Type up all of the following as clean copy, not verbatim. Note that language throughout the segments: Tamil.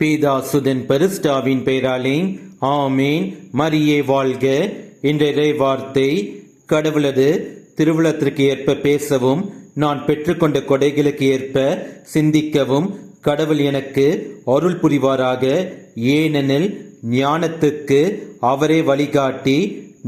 பீதாசுதன் பரிசுத்தாவின் பெயராலே ஆமேன். மரியே வாழ்க. இன்றைய வார்த்தை, கடவுளது திருவுளத்திற்கு ஏற்ப பேசவும், நான் பெற்றுக்கொண்ட கொடைகளுக்கு ஏற்ப சிந்திக்கவும் கடவுள் எனக்கு அருள் புரிவாராக. ஏனெனில் ஞானத்துக்கு அவரே வழிகாட்டி,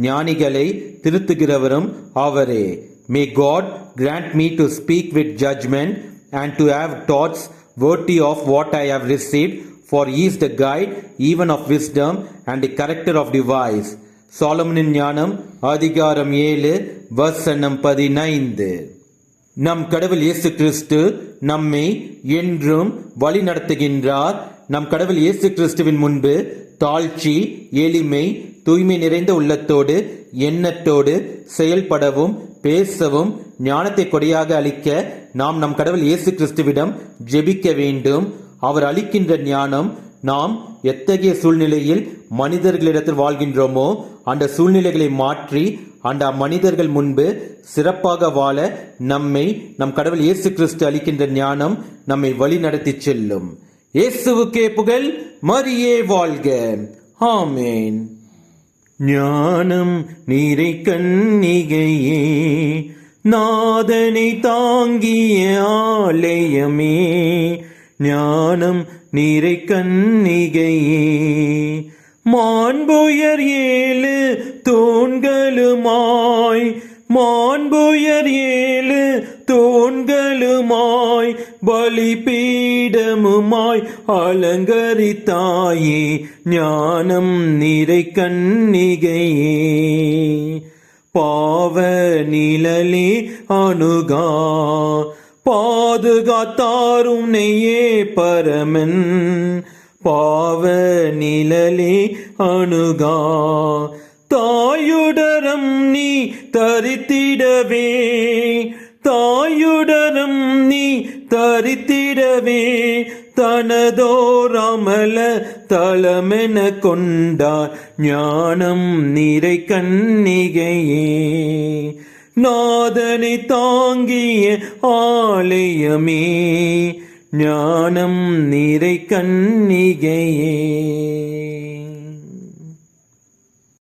ஞானிகளை திருத்துகிறவரும் அவரே. May God grant me to speak with judgment and to have thoughts worthy of what I have received, for he is the guide even of wisdom and the corrector of the wise. சாலமோனின் ஞானம் அதிகாரம் 7 வசனம் 15. நம் கடவுள் இயேசு கிறிஸ்து நம்மை என்றும் வழி நடத்துகின்றார். நம் கடவுள் இயேசு கிறிஸ்துவின் முன்பு தாழ்ச்சி, எளிமை, தூய்மை நிறைந்த உள்ளத்தோடு எண்ணத்தோடு செயல்படவும் பேசவும் ஞானத்தை கொடையாக அளிக்க நாம் நம் கடவுள் இயேசு கிறிஸ்துவிடம் ஜெபிக்க வேண்டும். அவர் அளிக்கின்ற ஞானம் நாம் எத்தகைய சூழ்நிலையில் மனிதர்களிடத்தில் வாழ்கின்றோமோ அந்த சூழ்நிலைகளை மாற்றி அந்த மனிதர்கள் முன்பு சிறப்பாக வாழ நம்மை நம் கடவுள் இயேசு கிறிஸ்து அளிக்கின்ற ஞானம் நம்மை வழி நடத்தி செல்லும். இயேசுவுக்கே புகழ். மரியே வாழ்க. ஆமேன். ஞானம் நீரை கன்னிகையே, நாதனை தாங்கிய ஆலயமே. ஞானம் நீரை கன்னிகையே, மாண்புயர் 7 தூண்களுமாய், மாண்புயர் 7 தூண்களுமாய், பலிபீடமுமாய் அலங்கரித்தாயே. ஞானம் நிறை கன்னிகையே, பாவ நிழலே அணுகா, பாதுகாத்தாரும் நெய்யே பரமன். பாவ நிழலே அணுகா, தாயுடரம் நீ தரித்திடவே, தாயுடரம் நீ தரித்திடவே, தனதோர் அமல தலமென கொண்டார். ஞானம் நிறை கன்னிகையே, நாதனை தாங்கிய ஆலயமே. ஞானம் நிறை கன்னிகையே.